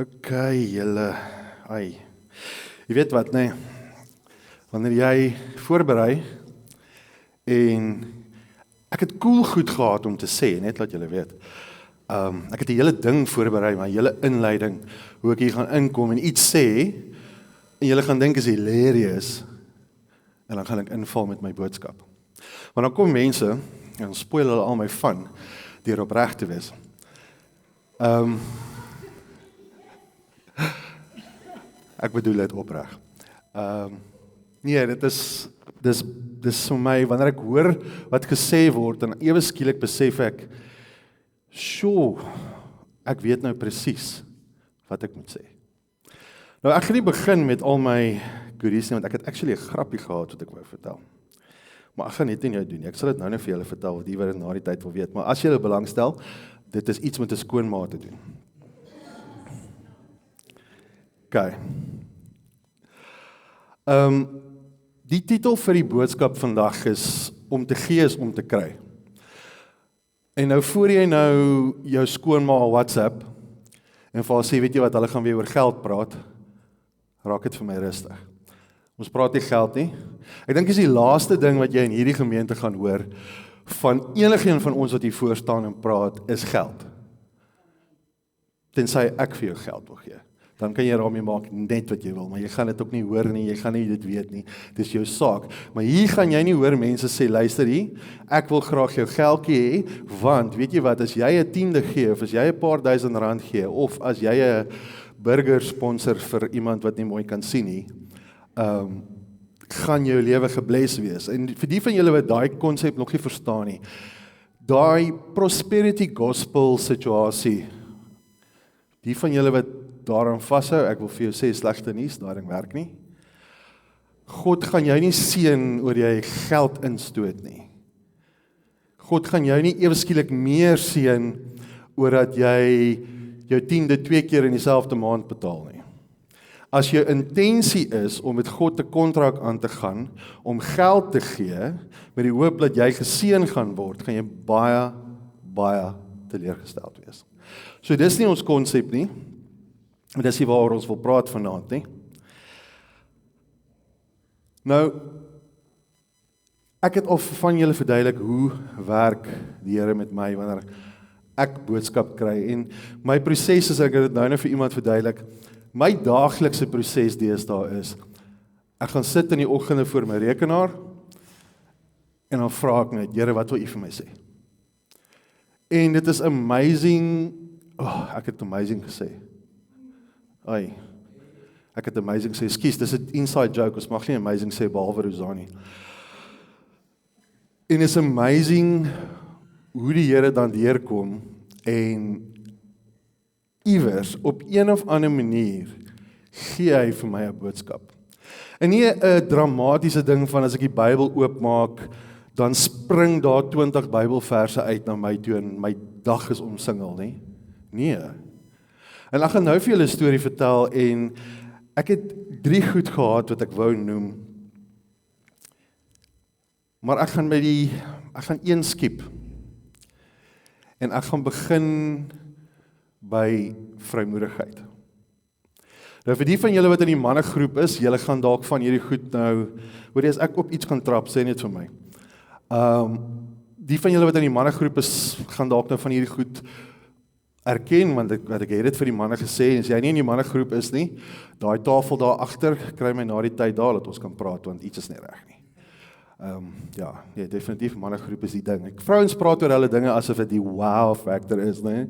Okay, julle, jy weet wat, nee, wanneer jy voorberei, en ek het cool goed gehad om te sê, net laat julle weet, ek het die hele ding voorberei, my hele inleiding, hoe ek hier gaan inkom en iets sê, en julle gaan dink is hilarious, en dan gaan ek inval met my boodskap. Want dan kom mense, en spoil hulle al my fun, deur opreg te wees. Ek bedoel dit opreg. Nee, dit is vir my, wanneer ek hoor wat gesê word, en ewe skielik besef ek, ek weet nou presies wat ek moet sê. Nou ek gaan nie begin met al my goodies nie, want ek het actually 'n grappie gehad wat ek wou vertel. Maar ek gaan net nie jou doen nie, ek sal dit nou net vir julle vertel, wat die wat dit na die tyd wil weet, maar as julle belangstel, dit is iets met 'n skoonma te doen. Okay. Die titel vir die boodskap vandag is, om te gee is om te kry. En nou voor jy nou jou skoonma WhatsApp, en vir haar sê, weet jy wat, hulle gaan weer oor geld praat, raak dit vir my rustig. Ons praat nie geld nie. Ek dink is die laaste ding wat jy in hierdie gemeente gaan hoor, van enigeen van ons wat hier voor staan en praat, is geld. Tensy ek vir jou geld wil gee. Dan kan jy daarmee maak net wat jy wil, maar jy gaan dit ook nie hoor nie, jy gaan nie dit weet nie, dis jou saak. Maar hier gaan jy nie hoor mense sê, luister hier, ek wil graag jou geldjie hê, want weet jy wat, as jy 'n 10de gee, of as jy 'n paar duisend rand gee, of as jy 'n burger sponsor vir iemand wat nie mooi kan sien nie, gaan jou lewe gebless wees. En vir die van julle wat daai konsep nog nie verstaan nie, daai prosperity gospel situasie, die van julle wat daaraan vashou, ek wil vir jou sê, slegte nuus, daai ding werk nie. God gaan jou nie seën oor jy geld instoot nie. God gaan jou nie ewe skielik meer seën oor dat jy jou 10de 2 keer in dieselfde maand betaal nie. As jou intensie is om met God 'n kontrak aan te gaan, om geld te gee, met die hoop dat jy geseën gaan word, gaan jy baie teleurgesteld wees. So dis nie ons konsep nie, maar dis nie waaroor ons wil praat vanaand nie. Nou, ek het al van julle verduidelik hoe werk die Here met my wanneer ek boodskap kry, en my proses is, ek het dit nou vir iemand verduidelik, my daaglikse proses deesdae is, ek gaan sit in die oggende voor my rekenaar, en dan vra ek net, Here, wat wil U vir my sê? En dit is amazing, ek het amazing gesê, ek het amazing sê, ekskuus, dis 'n inside joke, ons mag nie amazing sê, behalwe Rosani. En is amazing, hoe die Here dan deurkom, en iewers, op een of ander manier, gee hy vir my 'n boodskap. En nie 'n dramatiese ding van, as ek die Bybel oopmaak, dan spring daar 20 Bybelverse uit na my toe, en my dag is omsingel, nie? Nee. En ek gaan nou vir julle 'n storie vertel, en ek het 3 goed gehad wat ek wou noem, maar ek gaan een skiep, en ek gaan begin by vrymoedigheid. Nou vir die van julle wat in die mannegroep is, julle gaan dalk van hierdie goed nou, hoor jy, as ek op iets gaan trap, sê net vir my. Die van julle wat in die mannegroep is, gaan dalk nou van hierdie goed erken, want ek het dit vir die manne gesê, en as jy nie in die mannegroep is nie, daai tafel daar agter, kry my na die tyd daar, dat ons kan praat, want iets is nie reg nie. Nee, definitief, mannegroep is die ding. Vrouens praat oor hulle dinge asof dit die wow factor is, nee.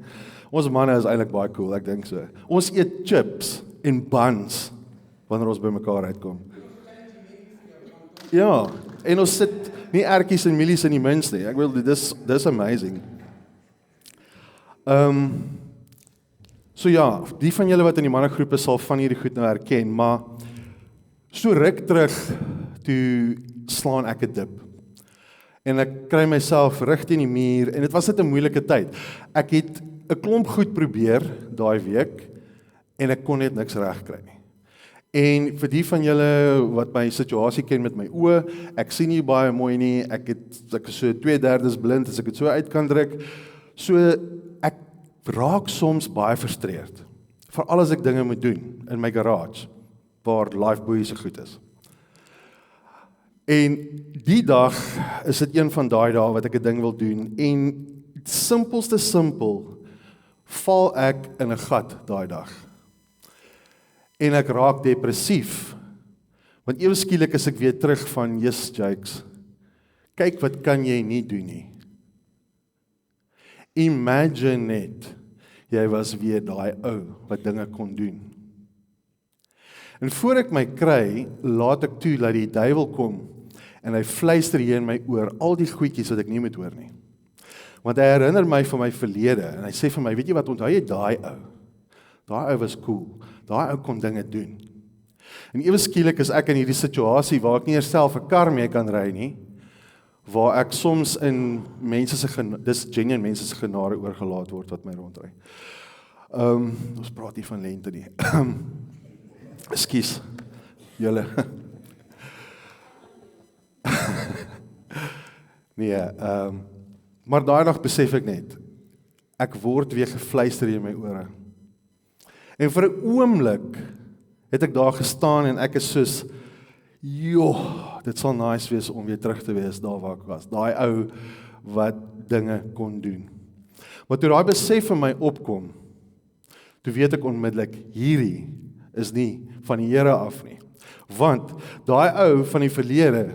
Ons manne is eintlik baie cool, ek dink so. Ons eet chips en buns, wanneer ons by mekaar uitkom. Ja, en ons sit nie ertjies en mielies in die mens nie, ek wil, dis amazing. So ja, die van julle wat in die mannegroepe sal van hierdie goed nou herken, maar so ruk terug, toe slaan ek 'n dip. En ek kry myself reg teen die muur, en dit was net 'n moeilike tyd. Ek het 'n klomp goed probeer, daai week, en ek kon net niks reg kry nie. En vir die van julle wat my situasie ken met my oë, ek sien nie baie mooi nie, ek is so 2/3 blind, as ek dit so uit kan druk, so ek raak soms baie frustreerd. vir alles ek dinge moet doen in my garage, waar lifebuoy so goed is. En die dag is dit een van daai dae wat ek 'n ding wil doen, en simpelste simpel, val ek in 'n gat daai dag. En ek raak depressief, want ewe skielik is ek weer terug van, yes Jakes, kyk wat kan jy nie doen nie. Imagine net, jy was weer daai ou wat dinge kon doen. En voor ek my kry, laat ek toe dat die duiwel kom, en hy fluister hier in my oor, al die goedjies wat ek nie moet hoor nie. Want hy herinner my van my verlede, en hy sê vir my, weet jy wat, onthou jy daai ou? Daai ou was cool, daai ou kon dinge doen. En ewe skielik is ek in hierdie situasie, waar ek nie eers self 'n kar mee kan ry nie, waar ek soms in mense se dis genuine mense se genade oorgelaat word wat my rondry. Ons praat nie van lente nie. Ekskuus, julle. Nee, maar daai dag besef ek net, ek word weer gefluister in my ore. En vir 'n oomblik het ek daar gestaan en ek is soos, joh, dit sal nice wees om weer terug te wees daar waar ek was. Daai ou wat dinge kon doen. Maar toe daai besef vir my opkom, toe weet ek onmiddellik, hierdie is nie van die Here af nie. Want daai ou van die verlede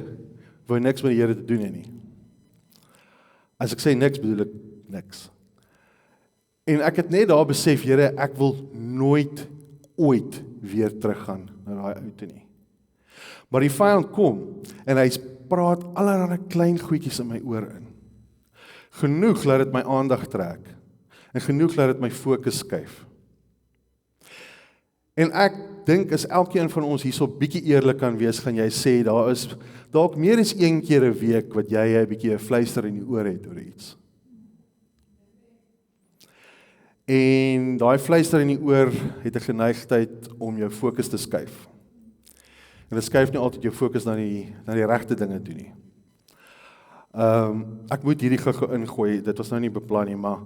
wou niks met die Here te doen hê nie. As ek sê niks, bedoel ek niks. En ek het net daar besef, Here, ek wil nooit ooit weer teruggaan na daai ou toe nie. Maar die vyand kom en hy praat allerlei klein goedjies in my oor in. Genoeg laat dit my aandag trek en genoeg laat dit my fokus skuif. En ek dink as elkeen van ons hierso bietjie eerlik kan wees, gaan jy sê daar is dalk meer as een keer 'n week wat jy 'n bietjie 'n fluister in die oor het oor iets. En daai fluister in die oor het 'n geneigtheid om jou fokus te skuif. En dit skuif nie altyd jou fokus na die regte dinge toe nie. Ek moet hierdie gou ingooi, dit was nou nie beplan nie, maar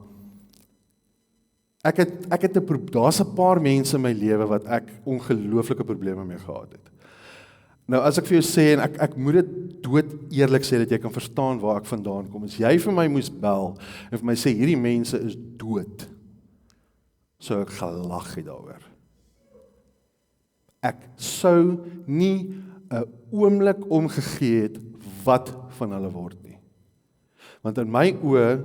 ek het daar's 'n paar mense in my lewe wat ek ongelooflike probleme mee gehad het. Nou as ek vir jou sê, en ek moet dit dood eerlik sê, dat jy kan verstaan waar ek vandaan kom, as jy vir my moes bel, en vir my sê, hierdie mense is dood, sou ek gelag het daaroor. Ek sou nie 'n oomblik omgegee het wat van hulle word nie. Want in my oë,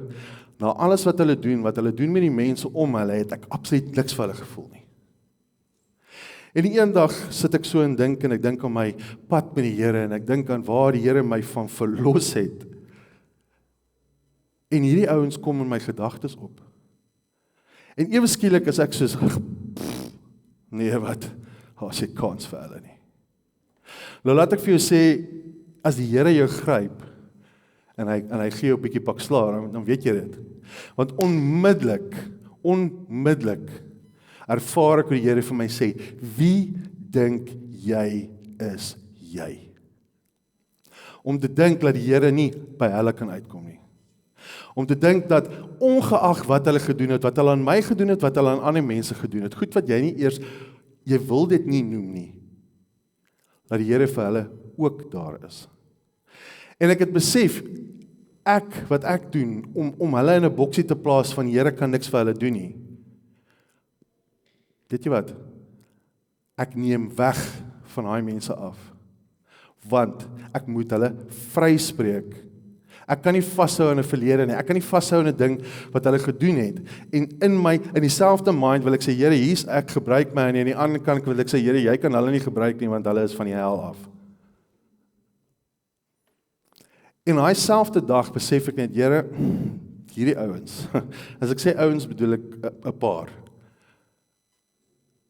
na alles wat hulle doen met die mense om hulle, het ek absoluut niks vir hulle gevoel nie. En eendag sit ek so en ek dink aan my pad met die Here, en ek dink aan waar die Here my van verlos het. En hierdie ouens kom in my gedagtes op. En ewe skielik is ek soos, nee wat, as jy kans vir hulle nie. Nou laat ek vir jou sê, as die Here jou gryp, en hy gee jou 'n bietjie pak slaag, dan weet jy dit. Want onmiddellik ervaar ek hoe die Here vir my sê, wie dink jy is jy? Om te dink dat die Here nie by hulle kan uitkom nie. Om te dink dat ongeag wat hulle gedoen het, wat hulle aan my gedoen het, wat hulle aan ander mense gedoen het, goed wat jy nie eers, jy wil dit nie noem nie, dat die Here vir hulle ook daar is. En ek het besef, wat ek doen, om hulle in 'n boksie te plaas van Here kan niks vir hulle doen nie. Weet jy wat? Ek neem weg van daai mense af. Want ek moet hulle vryspreek. Ek kan nie vashou in 'n verlede nie. Ek kan nie vashou in 'n ding wat hulle gedoen het. En in dieselfde mind wil ek sê, Here, hier's ek, gebruik my, en aan die ander kant wil ek sê, Here, jy kan hulle nie gebruik nie, want hulle is van die hel af. En daai selfde dag besef ek net, Here, hierdie ouens, as ek sê ouens bedoel ek 'n paar.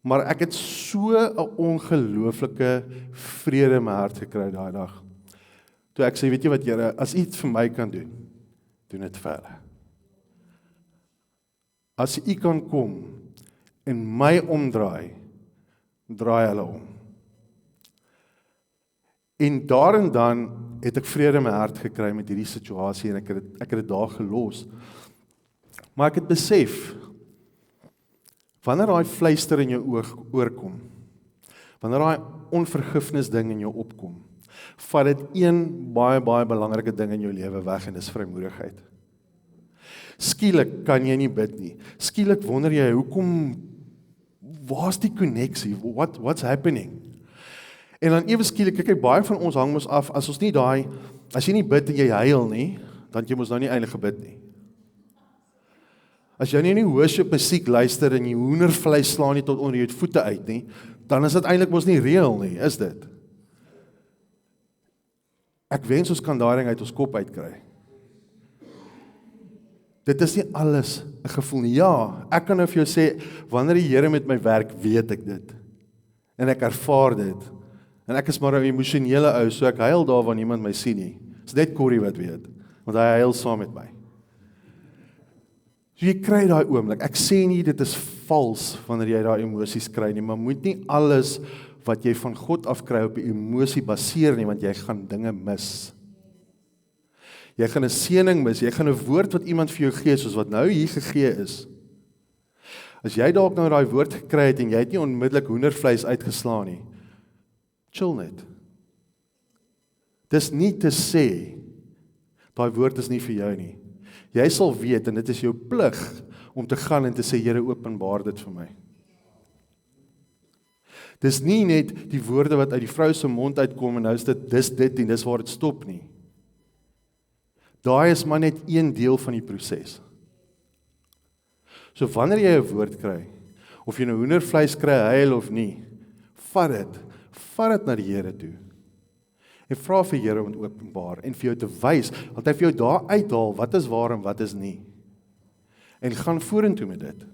Maar ek het so 'n ongelooflike vrede in my hart gekry daai dag. Toe ek sê, weet jy wat Here, as U dit vir my kan doen, doen dit vir hulle. As U kan kom en my omdraai, draai hulle om. En daar en dan het ek vrede in my hart gekry met hierdie situasie, en ek het dit daar gelos. Maar ek het besef, Wanneer daai fluister in jou oor kom, wanneer daai onvergifnis ding in jou opkom, vat dit een baie belangrike ding in jou lewe weg en dis vrymoedigheid. Skielik kan jy nie bid nie. Skielik wonder jy, hoekom, waar's die koneksie? What's happening? En dan ewe skielik, kyk, baie van ons hang mos af, as jy nie bid en jy huil nie, dan het jy mos nou nie eintlik gebid nie. As jy nie worship musiek luister en jy hoendervleis slaan nie tot onder jou voete uit nie, dan is dit eintlik mos nie reël nie, is dit? Ek wens ons kan daai ding uit ons kop uitkry. Dit is nie alles 'n gevoel nie. Ja, ek kan nou vir jou sê, wanneer die Here met my werk, weet ek dit. En ek ervaar dit. En ek is maar 'n emosionele ou, so ek huil daar waar niemand my sien nie. Dis net Corrie wat weet, want hy huil saam met my. So jy kry daai oomblik. Ek sê nie dit is vals wanneer jy daai emosies kry nie, maar moet nie alles wat jy van God af kry op 'n emosie baseer nie, want jy gaan dinge mis. Jy gaan 'n seëning mis, jy gaan 'n woord wat iemand vir jou gee, soos wat nou hier gegee is. As jy dalk nou daai woord gekry het en jy het nie onmiddellik hoendervleis uitgeslaan nie, chill net. Dis nie te sê, daai woord is nie vir jou nie. Jy sal weet, en dit is jou plig, om te gaan en te sê, Here, openbaar dit vir my. Dis nie net die woorde wat uit die vrou se mond uitkom, en nou is dit en dis waar dit stop nie. Daai is maar net een deel van die proses. So wanneer jy 'n woord kry, of jy nou hoendervleis kry, huil of nie, vat dit na die Here toe. En vra vir Here om dit openbaar, en vir jou te wys, want hy vir jou daar uithaal, wat is waar en wat is nie. En gaan vorentoe met dit.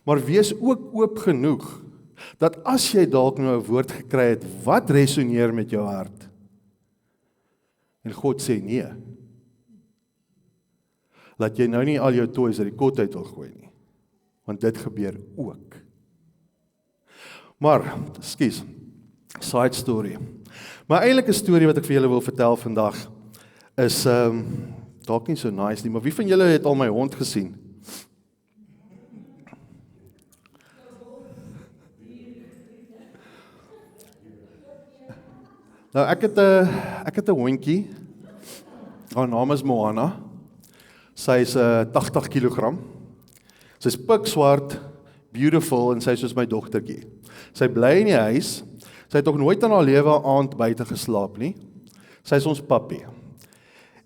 Maar wees ook oop genoeg, dat as jy dalk nou 'n woord gekry het, wat resoneer met jou hart? En God sê nee. Laat jy nou nie al jou toys uit die kot uit wil gooi nie. Want dit gebeur ook. Maar, skus, side story. Maar eintlik 'n storie wat ek vir julle wil vertel vandag, is, dalk nie so nice nie, maar wie van julle het al my hond gesien? Nou, ek het 'n hondjie, haar naam is Moana, sy is 80 kg, sy is pikswart, beautiful, en sy is soos my dogtertjie. Sy bly in die huis, sy het ook nooit in haar lewe 'n aand buite geslaap nie, sy is ons pappie.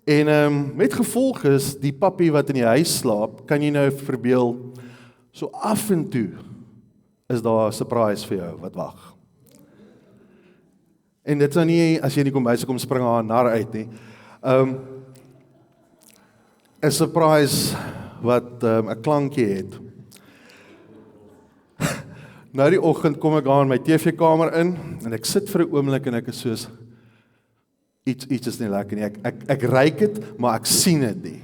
En met gevolg is, die pappie wat in die huis slaap, kan jy nou verbeel, so af en toe, is daar 'n surprise vir jou, wat wag. En dit is nou nie, as jy in die kombuis kom spring haar nar uit nie, 'n surprise wat 'n klankie het. Nou die oggend kom ek daar in my TV-kamer in, en ek sit vir 'n oomblik en ek is soos, iets is nie lekker nie, ek ruik dit, maar ek sien dit nie.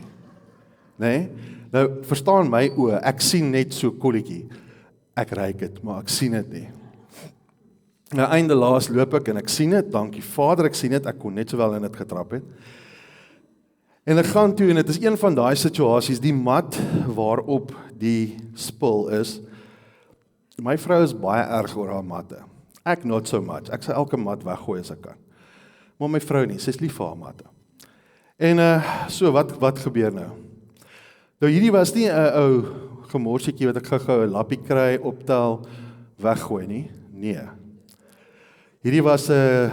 Nee? Nou, verstaan my oë, ek sien net so kolletjie, ek ruik dit, maar ek sien dit nie. Nou einde laas loop ek en ek sien dit, dankie Vader, ek sien dit, ek kon net sowel in dit getrap het. En ek gaan toe, en dit is een van daai situasies, die mat waarop die spul is. My vrou is baie erg oor haar matte. Ek not so much. Ek sal elke mat weggooi as ek kan. Maar my vrou nie, sy is lief vir haar matte. En so, wat gebeur nou? Nou hierdie was nie 'n ou gemorsietjie wat ek gou 'n lappie kry, optel, weggooi nie. Nee. Hierdie was 'n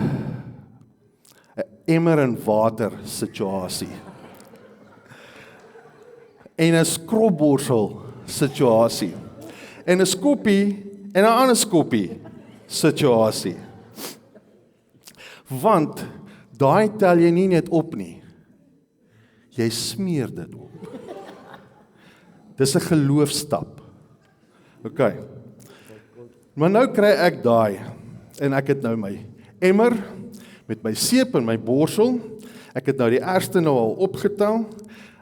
emmer en water situasie. En 'n skrobborsel situasie. En 'n skoppie en 'n ander skoppie situasie. Want daai tel jy nie net op nie. Jy smeer dit op. Dis 'n geloofstap. OK. Maar nou kry ek daai, en ek het nou my emmer met my seep en my borsel. Ek het nou die eerste nou al opgetel,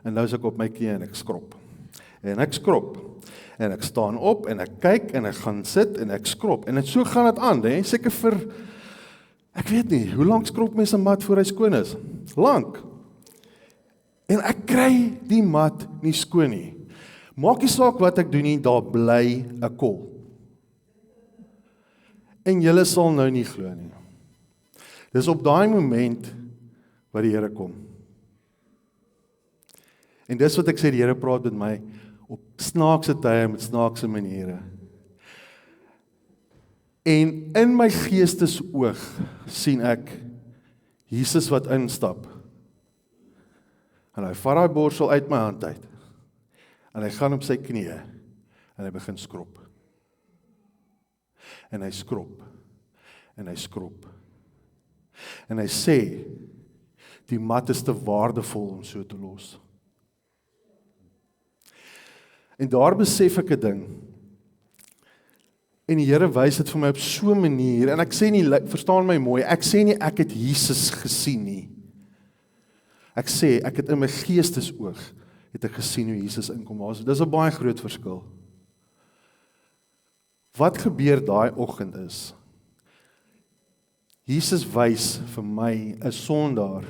en nou is ek op my knie en ek skrob. En ek skrob. En ek staan op, en ek kyk, en ek gaan sit, en ek skrob. En so gaan dit aan, hè? Seker vir, ek weet nie, hoe lank skrob mens 'n mat voor hy skoon is? Lank. En ek kry die mat nie skoon nie. Maak nie saak wat ek doen nie, daar bly 'n kol. En julle sal nou nie glo nie. Dis op daai moment wat die Here kom. En dis wat ek sê, die Here praat met my op snaakse tye met snaakse maniere. En in my geestesoog sien ek Jesus wat instap. En hy vat daai borsel uit my hand uit. En hy gaan op sy knieë en hy begin skrob. En hy skrob. En hy skrob. En hy sê, die mat is te waardevol om so te los. En daar besef ek 'n ding. En die Here wys dit vir my op so 'n manier, en ek sê nie, verstaan my mooi, ek sê nie ek het Jesus gesien nie. Ek sê, ek het in my geestesoog, het ek gesien hoe Jesus inkom. Dis 'n baie groot verskil. Wat gebeur daai oggend is, Jesus wys vir my, 'n sondaar,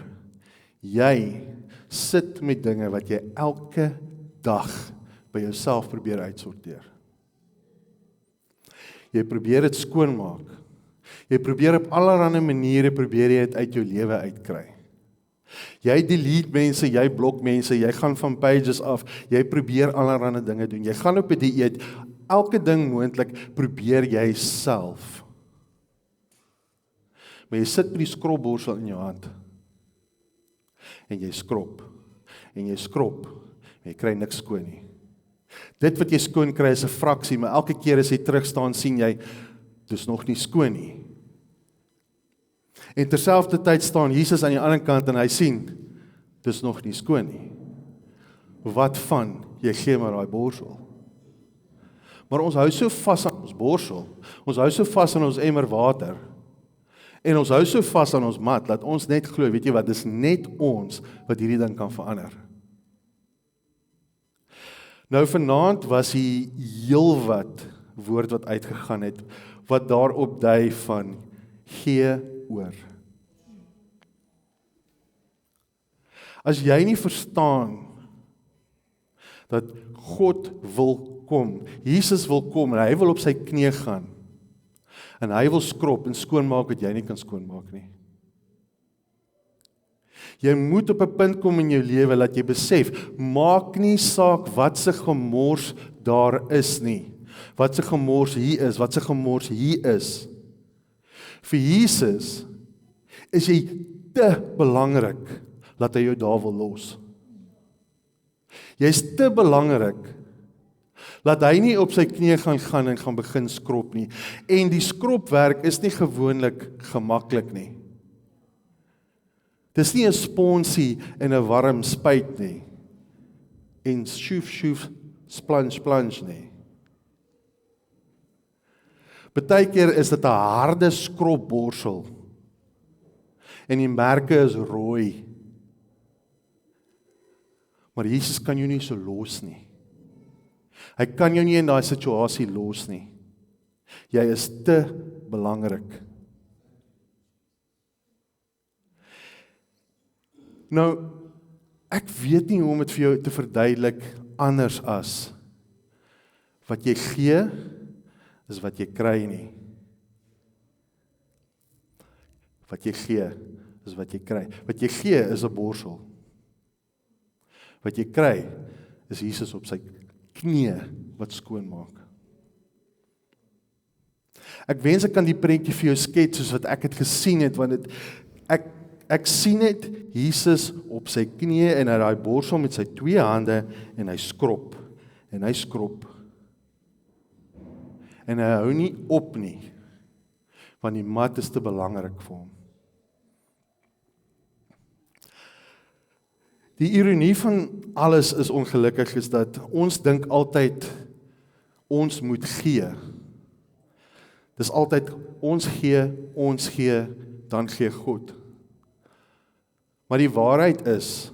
jy sit met dinge wat jy elke dag by jouself probeer uitsorteer. Jy probeer dit skoonmaak. Jy probeer op allerlei maniere probeer jy dit uit jou lewe uitkry. Jy delete mense, jy blok mense, jy gaan van pages af, jy probeer allerlei dinge doen. Jy gaan op 'n dieet, elke ding moontlik probeer jy self. Maar jy sit met die skropborsel in jou hand. En jy skrob. En jy skrob. En jy kry niks skoon nie. Dit wat jy skoon kry is 'n fraksie, maar elke keer as jy terugstaan sien jy, dis nog nie skoon nie. En terselfdertyd staan Jesus aan die ander kant en hy sien, dis nog nie skoon nie. Wat van, jy gee maar daai borsel. Maar ons hou so vas aan ons borsel, ons hou so vas aan ons emmer water, en ons hou so vas aan ons mat, dat ons net glo, weet jy wat, dis net ons wat hierdie ding kan verander. Nou vanaand was hier heelwat woord wat uitgegaan het, wat daarop dui van gee oor. As jy nie verstaan dat God wil kom, Jesus wil kom en hy wil op sy knie gaan en hy wil skrob en skoonmaak wat jy nie kan skoonmaak nie. Jy moet op 'n punt kom in jou lewe dat jy besef, maak nie saak wat se gemors daar is nie. Wat se gemors hier is, wat se gemors hier is. Vir Jesus is jy te belangrik dat hy jou daar wil los. Jy is te belangrik dat hy nie op sy knie gaan en gaan begin skrob nie. En die skropwerk is nie gewoonlik gemaklik nie. Dis nie 'n sponsie en 'n warm spuit nie. En sjoef, splunge nie. Partykeer is dit 'n harde skropborsel. En die merke is rooi. Maar Jesus kan jou nie so los nie. Hy kan jou nie in daai situasie los nie. Jy is te belangrik. Nou, ek weet nie hoe om dit vir jou te verduidelik anders as wat jy gee, is wat jy kry nie. Wat jy gee, is wat jy kry. Wat jy gee is 'n borsel. Wat jy kry, is Jesus op sy knie wat skoon maak. Ek wens ek kan die prentjie vir jou skets soos wat ek het gesien het, want ek sien net Jesus op sy knie en hy daai borsel met sy 2 hande en hy skrob en hy skrob. En hy hou nie op nie, want die mat is te belangrik vir hom. Die ironie van alles is ongelukkig is dat ons dink altyd ons moet gee. Dis altyd ons gee, dan gee God. Maar die waarheid is,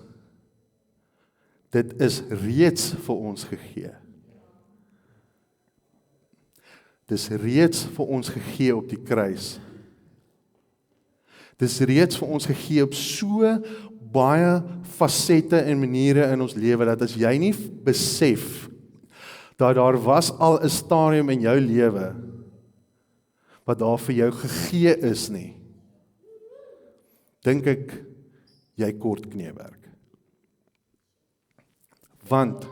dit is reeds vir ons gegee. Dis reeds vir ons gegee op die kruis. Dis reeds vir ons gegee op so baie fasette en maniere in ons lewe, dat as jy nie besef, dat daar was al 'n stadium in jou lewe wat daar vir jou gegee is nie, dink ek, jy kort kneewerk. Want,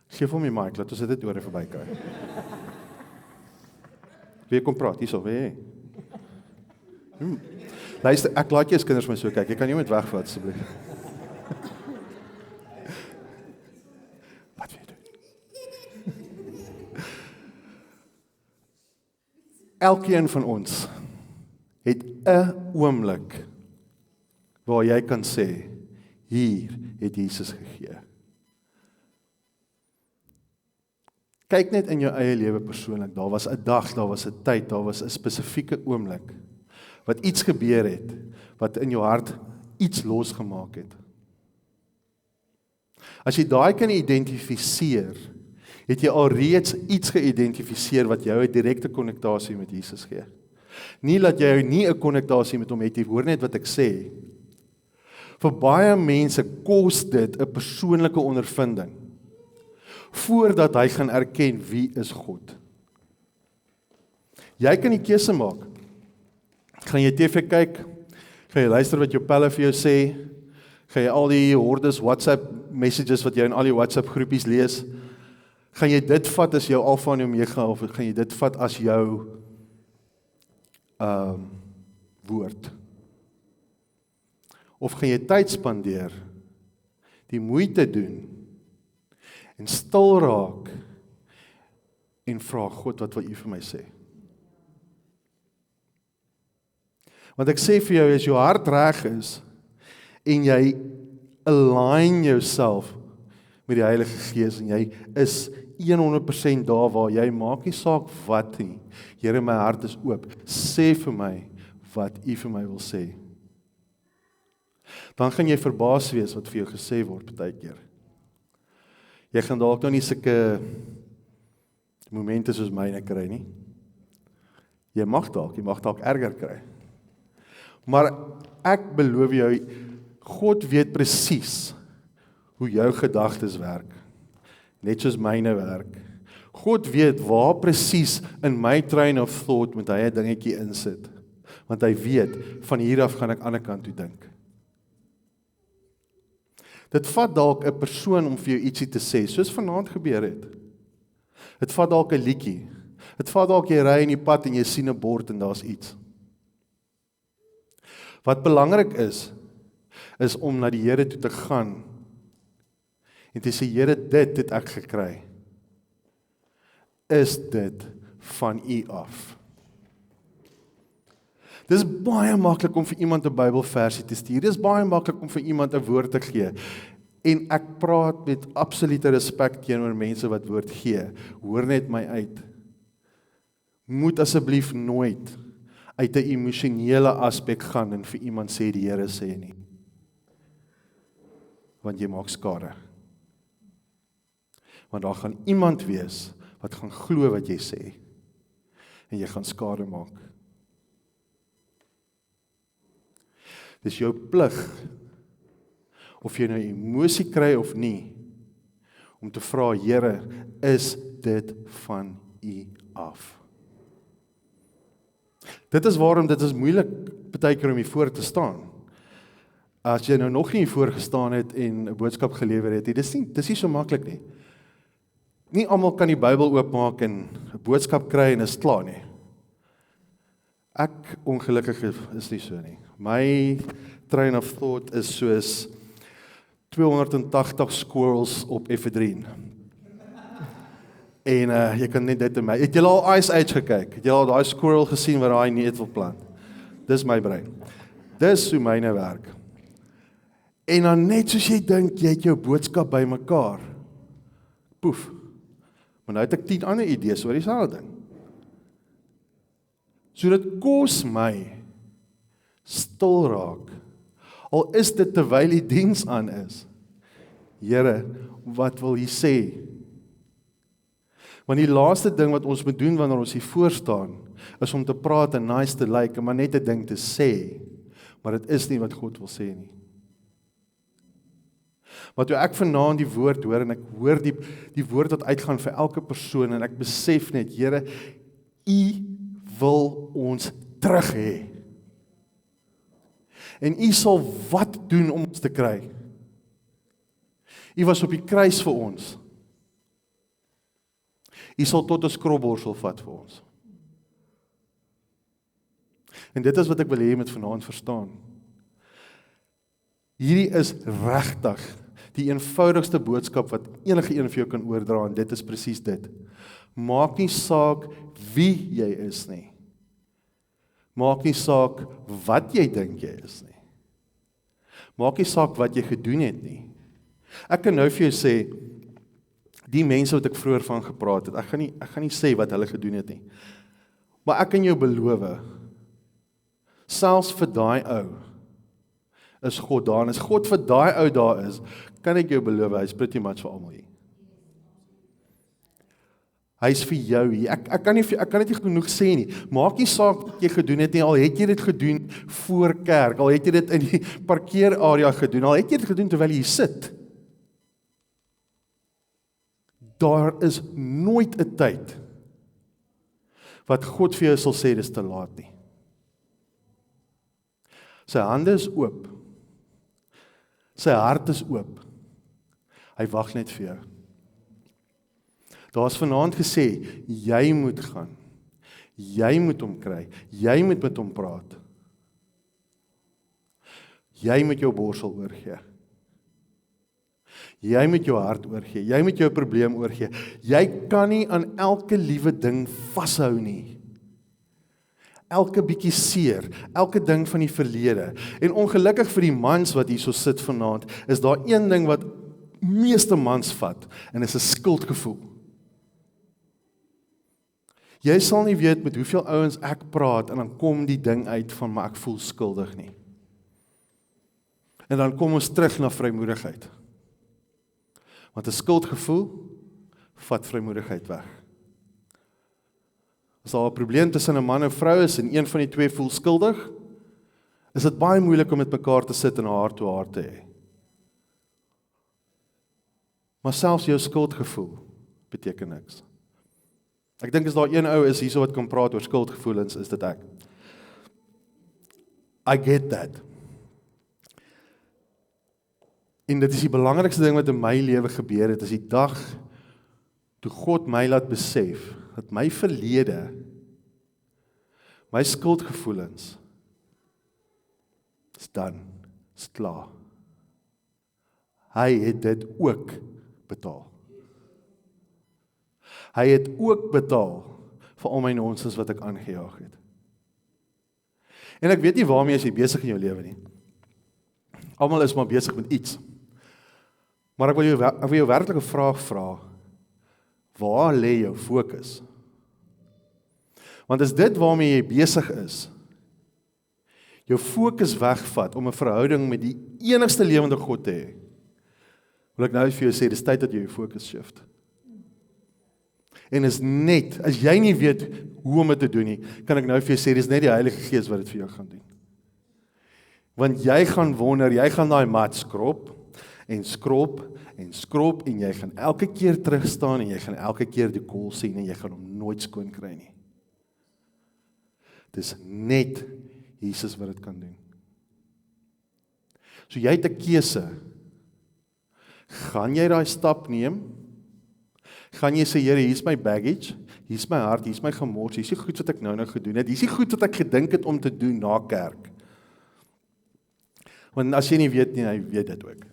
geef hom die mic, laat ons dit oor verby kry. Wie kom praat, hierso, wie? Luister, ek laat jy as kinders my so kyk, jy kan nie met wegvat, asseblief. Wat wil jy doen? Elkeen van ons het 'n oomblik waar jy kan sê, hier het Jesus gegee. Kyk net in jou eie lewe persoonlik, daar was 'n dag, daar was 'n tyd, daar was 'n spesifieke oomblik, wat iets gebeur het, wat in jou hart iets losgemaak het. As jy daai kan identifiseer, het jy alreeds iets geïdentifiseer wat jou 'n direkte konnektasie met Jesus gee. Nie dat jy nie 'n konnektasie met hom het, jy hoor net wat ek sê. Vir baie mense kos dit 'n persoonlike ondervinding, voordat hy gaan erken wie is God. Jy kan die keuse maak. Gaan jy TV kyk? Gaan jy luister wat jou pelle vir jou sê? Gaan jy al die hordes WhatsApp messages wat jy in al die WhatsApp groepies lees? Gaan jy dit vat as jou alfa en omega, of gaan jy dit vat as jou woord? Of gaan jy tyd spandeer, die moeite doen, en stil raak, en vra God, wat wil U vir my sê? Want ek sê vir jou, as jou hart reg is, en jy align jouself met die Heilige Gees, en jy is 100% daar waar jy maak nie saak wat nie. Here, my hart is oop. Sê vir my wat U vir my wil sê. Dan gaan jy verbaas wees wat vir jou gesê word partykeer. Jy gaan dalk nou nie sulke momente soos myne kry nie. Jy mag dalk erger kry. Maar ek beloof jou, God weet presies hoe jou gedagtes werk. Net soos myne werk. God weet waar presies in my train of thought moet hy 'n dingetjie insit. Want hy weet, van hier af gaan ek ander kant toe dink. Dit vat dalk 'n persoon om vir jou ietsie te sê, soos vanaand gebeur het. Dit vat dalk 'n liedjie. Dit vat dalk jy ry in die pad en jy sien 'n bord en daar's iets. Wat belangrik is om na die Here toe te gaan en te sê, Here, dit het ek gekry. Is dit van U af? Dis baie maklik om vir iemand 'n Bybelversie te stuur. Dis baie maklik om vir iemand 'n woord te gee. En ek praat met absolute respek teenoor mense wat woord gee. Hoor net my uit. Moet asseblief nooit uit 'n emosionele aspek gaan en vir iemand sê die Here sê nie. Want jy maak skade. Want daar gaan iemand wees wat gaan glo wat jy sê. En jy gaan skade maak. Dis jou plig, of jy nou emosie kry of nie, om te vra, Here, is dit van U af? Dit is waarom dit is moeilik partykeer om hier voor te staan. As jy nou nog nie voor gestaan het en 'n boodskap gelewer het, dis nie so maklik nie. Nie almal kan die Bybel oopmaak en 'n boodskap kry en is klaar nie. Ek ongelukkig is nie so nie. My train of thought is soos 280 squirrels op Efedrine. En jy kan net dit in my. Het julle al Ice Age gekyk? Het julle al daai squirrel gesien wat daai neet wil plant? Dis my brein. Dis hoe myne werk. En dan net soos jy dink, jy het jou boodskap bymekaar. Poef. Maar nou het ek 10 ander idees oor dieselfde ding. So dit kos my stil raak. Al is dit terwyl die diens aan is. Here, wat wil U sê? Want die laaste ding wat ons moet doen wanneer ons hier voor staan, is om te praat en nice te lyk, maar net 'n ding te sê. Maar dit is nie wat God wil sê nie. Maar toe ek vanaand die woord hoor, en ek hoor die woord wat uitgaan vir elke persoon, en ek besef net, Here, U wil ons terug hê. En U sal wat doen om ons te kry? U was op die kruis vir ons. U sal tot 'n skropborsel vat vir ons. En dit is wat ek wil hê jy moet vanaand verstaan. Hierdie is regtig die eenvoudigste boodskap wat enige een van jou kan oordra, en dit is presies dit. Maak nie saak wie jy is nie. Maak nie saak wat jy dink jy is nie. Maak nie saak wat jy gedoen het nie. Ek kan nou vir jou sê, die mense wat ek vroeër van gepraat het, ek gaan nie sê wat hulle gedoen het nie. Maar ek kan jou beloof, selfs vir daai ou, is God daar, en as God vir daai ou daar is, kan ek jou beloof, hy is pretty much vir almal hier. Hy is vir jou hier. Ek kan dit nie genoeg sê nie. Maak nie saak wat jy gedoen het nie, al het jy dit gedoen voor kerk, al het jy dit in die parkeerarea gedoen, al het jy dit gedoen terwyl jy sit. Daar is nooit 'n tyd wat God vir jou sal sê dis te laat nie. Sy hande is oop. Sy hart is oop. Hy wag net vir jou. Daar is vanaand gesê, jy moet gaan. Jy moet hom kry. Jy moet met hom praat. Jy moet jou borsel oorgee. Jy moet jou hart oorgee. Jy moet jou probleem oorgee. Jy kan nie aan elke liewe ding vashou nie. Elke bietjie seer, elke ding van die verlede. En ongelukkig vir die mans wat hier so sit vanaand, is daar een ding wat meeste mans vat, en is 'n skuldgevoel. Jy sal nie weet met hoeveel ouens ek praat, en dan kom die ding uit van, maar ek voel skuldig nie. En dan kom ons terug na vrymoedigheid. Want 'n skuldgevoel vat vrymoedigheid weg. As daar 'n probleem tussen 'n man en vrou is, en een van die twee voel skuldig, is dit baie moeilik om met mekaar te sit en hart toe hart te hê. Maar selfs jou skuldgevoel beteken niks. Ek dink as daar een ou is hierso wat kan praat oor skuldgevoelens, is dit ek. I get that. En dit is die belangrikste ding wat in my lewe gebeur het, is die dag toe God my laat besef, dat my verlede, my skuldgevoelens, is dan, is klaar. Hy het dit ook betaal. Hy het ook betaal vir al my nonsens wat ek aangejaag het. En ek weet nie waarmee jy besig in jou lewe nie. Almal is maar besig met iets. Maar ek wil jou werklik 'n vraag vra. Waar lê jou fokus? Want as dit waarmee jy besig is, jou fokus wegvat om 'n verhouding met die enigste lewende God te hê, wil ek nou vir jou sê, dis tyd dat jy jou fokus shift. En is net, as jy nie weet hoe om dit te doen nie, kan ek nou vir jou sê, dis net die Heilige Gees wat dit vir jou gaan doen. Want jy gaan wonder, jy gaan daai mat skrob, en jy gaan elke keer terugstaan, en jy gaan elke keer die kool sien, en jy gaan hom nooit skoon kry nie. Dis net Jesus wat dit kan doen. So jy het 'n keuse. Gaan jy daai stap neem? Gaan jy sê, Here, hier's my baggage, hier's my hart, hier's my gemors, hier's die goed wat ek nou gedoen het, hier's die goed wat ek gedink het om te doen na kerk. Want as jy nie weet nie, hy weet dit ook.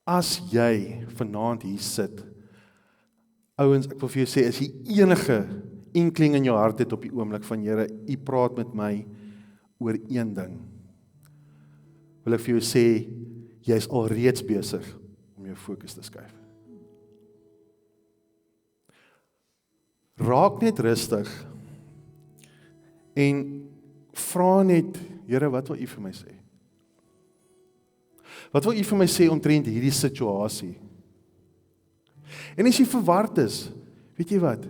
As jy vanaand hier sit, ouens, ek wil vir jou sê, as jy enige inkling in jou hart het op die oomblik van, Here, U praat met my oor een ding, wil ek vir jou sê, jy is alreeds besig om jou fokus te skuif. Raak net rustig en vra net, Here, wat wil U vir my sê? Wat wil U vir my sê omtrent hierdie situasie? En as jy verward is, weet jy wat?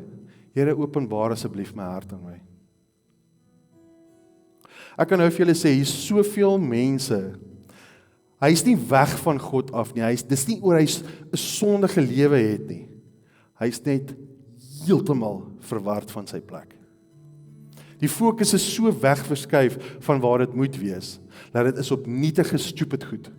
Here, openbaar asseblief my hart aan my. Ek kan nou vir julle sê, hier is soveel mense Hy is nie weg van God af nie. Dis nie oor hy 'n sondige lewe het nie. Hy is net heeltemal verward van sy plek. Die fokus is so wegverskuif van waar dit moet wees, dat dit is op nietige stupid goed.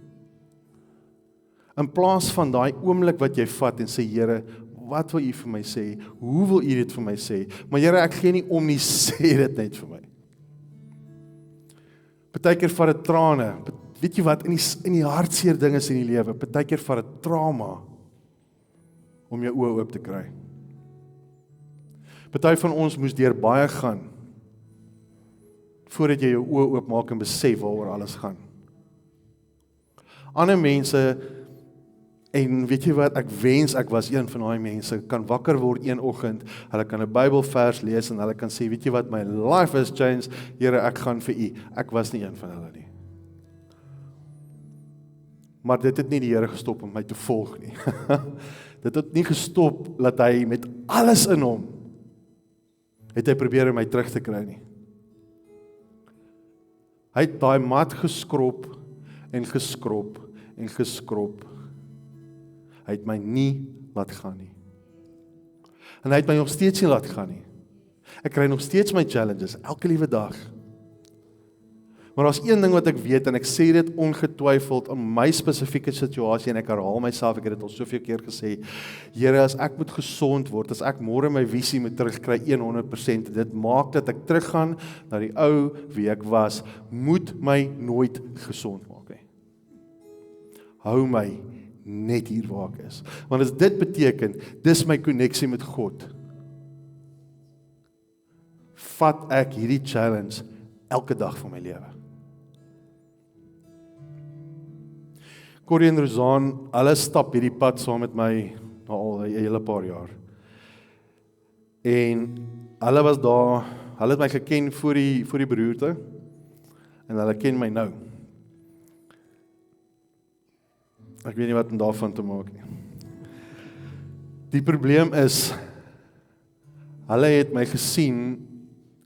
In plaas van daai oomblik wat jy vat en sê, Here, wat wil U vir my sê? Hoe wil U dit vir my sê? Maar Here, ek gee nie om nie, sê dit net vir my. Partykeer vat dit trane. Weet jy wat, in die hartseer dinge in die lewe, partykeer vat dit trauma om jou oë oop te kry. Party van ons moes deur baie gaan voordat jy jou oë oopmaak en besef waaroor alles gaan. Ander mense, en weet jy wat, ek wens ek was een van daai mense, kan wakker word een oggend, hulle kan 'n Bybelvers lees en hulle kan sê, weet jy wat, my life has changed, Here, ek gaan vir U. Ek was nie een van hulle nie. Maar dit het nie die Here gestop om my te volg nie. Dit het nie gestop dat hy met alles in hom het hy probeer om my terug te kry nie. Hy het daai mat geskrob en geskrob en geskrob. Hy het my nie laat gaan nie. En hy het my nog steeds nie laat gaan nie. Ek kry nog steeds my challenges, elke liewe dag. Maar daar's een ding wat ek weet, en ek sê dit ongetwyfeld in my spesifieke situasie, en ek herhaal myself, ek het dit al soveel keer gesê, Here, as ek moet gesond word, as ek môre my visie moet terugkry 100%, dit maak dat ek teruggaan na die ou wie ek was, moet my nooit gesond maak nie. Hou my net hier waar ek is. Want as dit beteken, dis my koneksie met God, vat ek hierdie challenge elke dag van my lewe. Corrie en Rosaan, hulle stap hierdie pad saam met my al 'n hele paar jaar. En hulle was daar, hulle het my geken voor die beroerte, en hulle ken my nou. Ek weet nie wat om daarvan te maak nie. Die probleem is, hulle het my gesien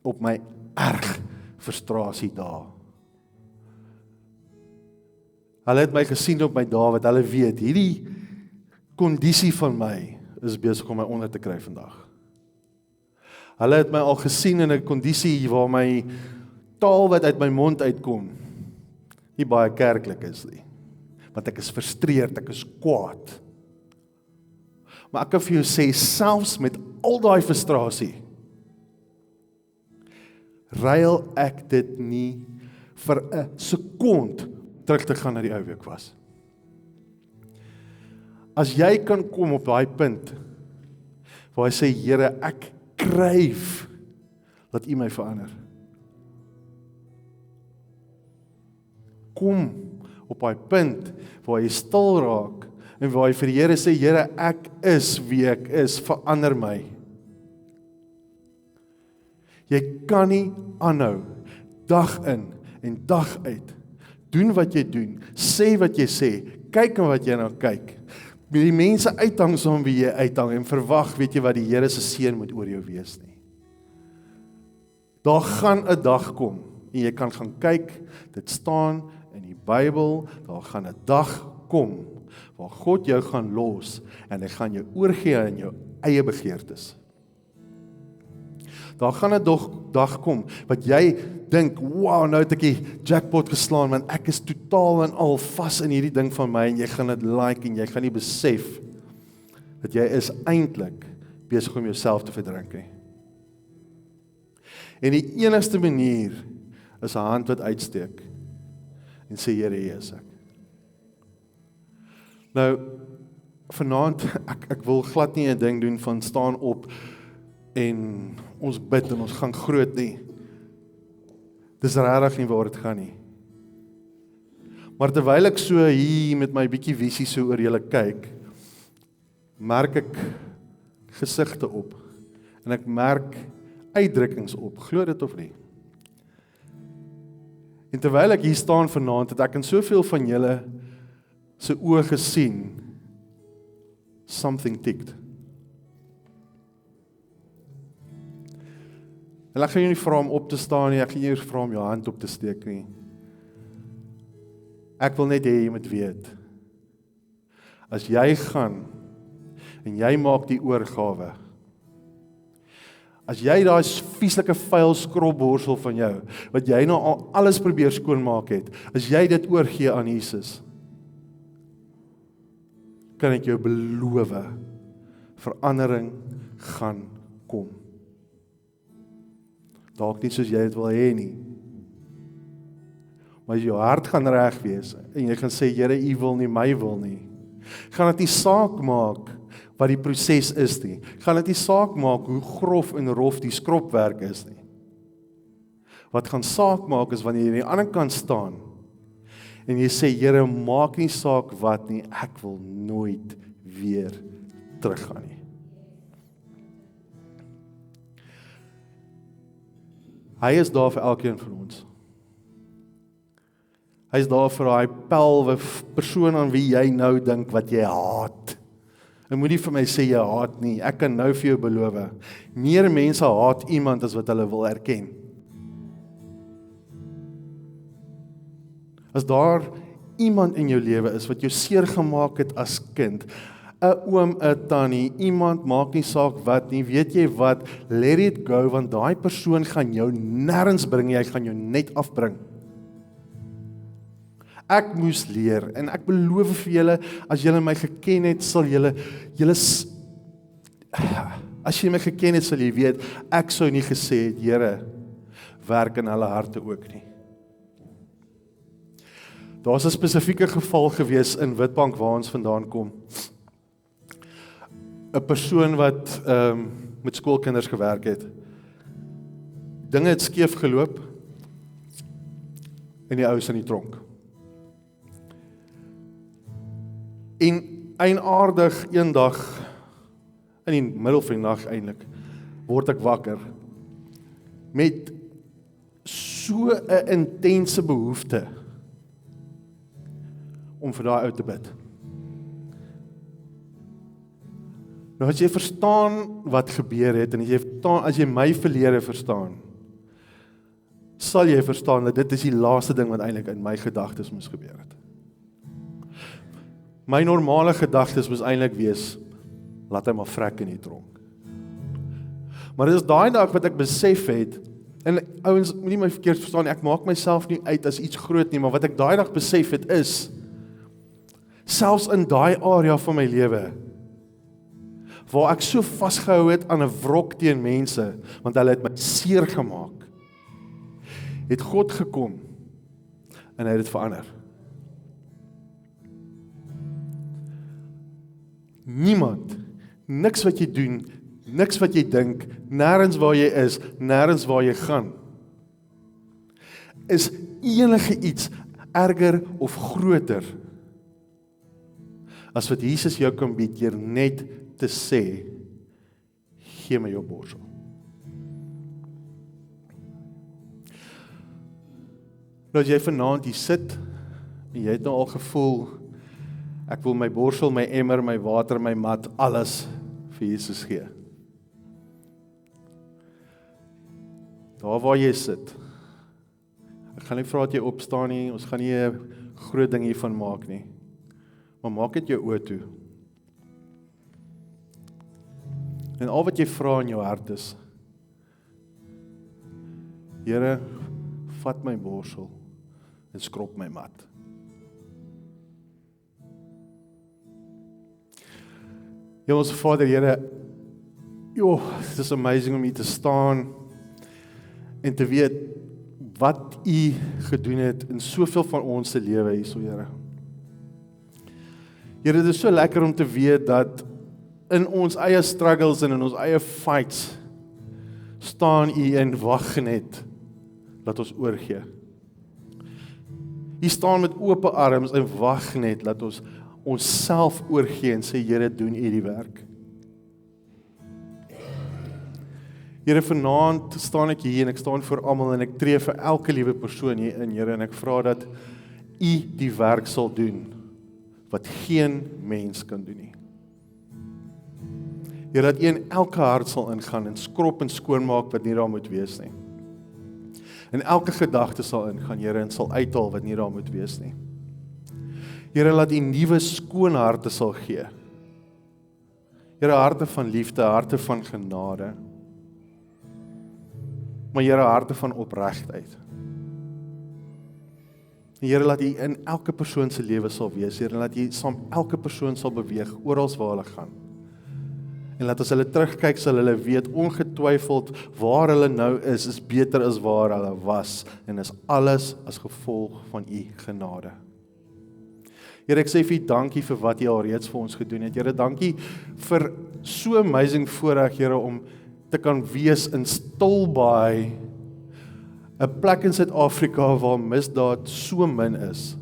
op my erg frustrasie dae. Hulle het my gesien op my dae wat hulle weet, hierdie kondisie van my is besig om my onder te kry vandag. Hulle het my al gesien in 'n kondisie waar my taal wat uit my mond uitkom nie baie kerklik is nie. Want ek is frustreerd, ek is kwaad. Maar ek kan vir jou sê, selfs met al daai frustrasie, ruil ek dit nie vir 'n sekond terug te gaan na die ou wie ek was. As jy kan kom op daai punt, waar hy sê, Here, ek kryf dat U my verander. Kom op daai punt, waar jy stil raak, en waar jy vir die Here sê, Here, ek is wie ek is, verander my. Jy kan nie aanhou, dag in en dag uit, doen wat jy doen, sê wat jy sê, kyk na wat jy nou kyk, die mense uithang soos wie jy uithang, en verwag, weet jy wat, die Here se seën moet oor jou wees nie. Daar gaan 'n dag kom, en jy kan gaan kyk, dit staan in die Bybel, daar gaan 'n dag kom, waar God jou gaan los, en hy gaan jou oorgee aan jou eie begeertes. Daar gaan 'n dag kom, wat jy dink, wow, nou het ek die jackpot geslaan, want ek is totaal en al vas in hierdie ding van my, en jy gaan dit like, en jy gaan nie besef, dat jy is eintlik besig om jouself te verdrink nie. En die enigste manier, is 'n hand wat uitsteek, en sê, Here, hier is ek. Nou, vanaand, ek wil glad nie 'n ding doen van staan op, en ons bid, en ons gaan groot nie. Dis regtig nie waar dit gaan nie. Maar terwyl ek so hier met my bietjie visie so oor julle kyk, merk ek gesigte op, en ek merk uitdrukkings op, glo dit of nie. En terwyl ek hier staan vanaand, het ek in soveel van julle se oë gesien, something ticked. En ek gaan jou nie vra om op te staan nie, ek gaan jou vra om jou hand op te steek nie. Ek wil net hê jy moet weet, as jy gaan, en jy maak die oorgawe, as jy daai vieslike vuil skropborsel van jou, wat jy nou al alles probeer skoonmaak het, as jy dit oorgee aan Jesus, kan ek jou beloof, verandering gaan kom. Dalk nie soos jy dit wil hê nie, maar as jou hart gaan reg wees, en jy gaan sê, Here, U wil nie, my wil nie, gaan dit nie saak maak, wat die proses is nie, gaan dit nie saak maak, hoe grof en rof die skropwerk is nie. Wat gaan saak maak, is wanneer jy aan die ander kant staan, en jy sê, Here, maak nie saak wat nie, ek wil nooit weer teruggaan nie. Hy is daar vir elkeen van ons. Hy is daar vir daai pelwe persoon aan wie jy nou dink wat jy haat. En moenie vir my sê jy haat nie, ek kan nou vir jou beloof, meer mense haat iemand as wat hulle wil erken. As daar iemand in jou lewe is wat jou seer gemaak het as kind, 'n oom, 'n tannie, iemand, maak nie saak wat nie, weet jy wat, let it go, want daai persoon gaan jou nêrens bring, hy gaan jou net afbring. Ek moes leer, en ek beloof vir julle, as julle my geken het, sal as jy my geken het, sal jy weet, ek sou nie gesê het, Here, werk in hulle harte ook nie. Daar's 'n spesifieke geval gewees in Witbank waar ons vandaan kom. 'n Persoon wat met skoolkinders gewerk het. Dinge het skeef geloop en die ou is in die tronk. En eienaardig eendag in die middel van die nag eintlik word ek wakker met so 'n intense behoefte om vir daai ou te bid. Nou as jy verstaan wat gebeur het, en as jy my verlede verstaan, sal jy verstaan dat dit is die laaste ding wat eintlik in my gedagtes moes gebeur het. My normale gedagtes moes eintlik wees, laat hy maar vrek in die tronk. Maar dit is daai dag wat ek besef het, en ouens, moenie my verkeerd verstaan, ek maak myself nie uit as iets groot nie, maar wat ek daai dag besef het is, selfs in daai area van my lewe, waar ek so vasgehou het aan 'n wrok teen mense, want hulle het my seer gemaak, het God gekom, en hy het dit verander. Niemand, niks wat jy doen, niks wat jy dink, nêrens waar jy is, nêrens waar jy gaan, is enige iets erger of groter as wat Jesus jou kan bied, deur net te sê, gee my jou borsel. Nou as jy vanaand hier sit, en jy het nou al gevoel, ek wil my borsel, my emmer, my water, my mat, alles vir Jesus gee. Daar waar jy sit, ek gaan nie vra dat jy opstaan nie, ons gaan nie 'n groot ding hiervan maak nie, maar maak dit jou oë toe. En al wat jy vra in jou hart is, Here, vat my borsel en skrop my mat. Hemelse Vader, Here, it is amazing om hier te staan en te weet wat U gedoen het in soveel van ons se lewe hierso, Here. Here, dit is so lekker om te weet dat in ons eie struggles en in ons eie fights staan U en wag net dat ons oorgee. U staan met oop arms en wag net dat ons onsself oorgee en sê, Here, doen U die werk. Here, vanaand staan ek hier en ek staan voor almal en ek tree vir elke liewe persoon hier in, Here, en ek vra dat U die werk sal doen wat geen mens kan doen nie. Here, dat U in elke hart sal ingaan en skrop en skoonmaak wat nie daar moet wees nie. En elke gedagte sal ingaan, Here, en sal uithaal wat nie daar moet wees nie. Here, laat U nuwe skoon harte sal gee. Here, harte van liefde, harte van genade. Maar Here, harte van opregtheid. Here, laat U in elke persoon se lewe sal wees, Here, laat U saam elke persoon sal beweeg, oral waar hulle gaan. En laat as hulle terugkyk, sal hulle weet, ongetwyfeld, waar hulle nou is beter as waar hulle was, en is alles as gevolg van U genade. Here, ek sê vir U dankie vir wat U al reeds vir ons gedoen het. Here, dankie vir so amazing voorreg, Here, om te kan wees in Stilbaai, 'n plek in Suid-Afrika waar misdaad so min is.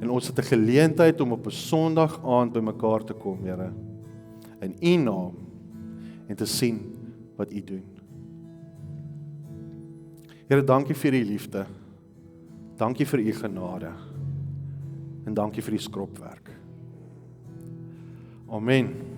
En ons het 'n geleentheid om op 'n Sondag aand by mekaar te kom, Here, in U naam, en te sien wat U doen. Here, dankie vir U liefde. Dankie vir U genade. En dankie vir U skropwerk. Amen.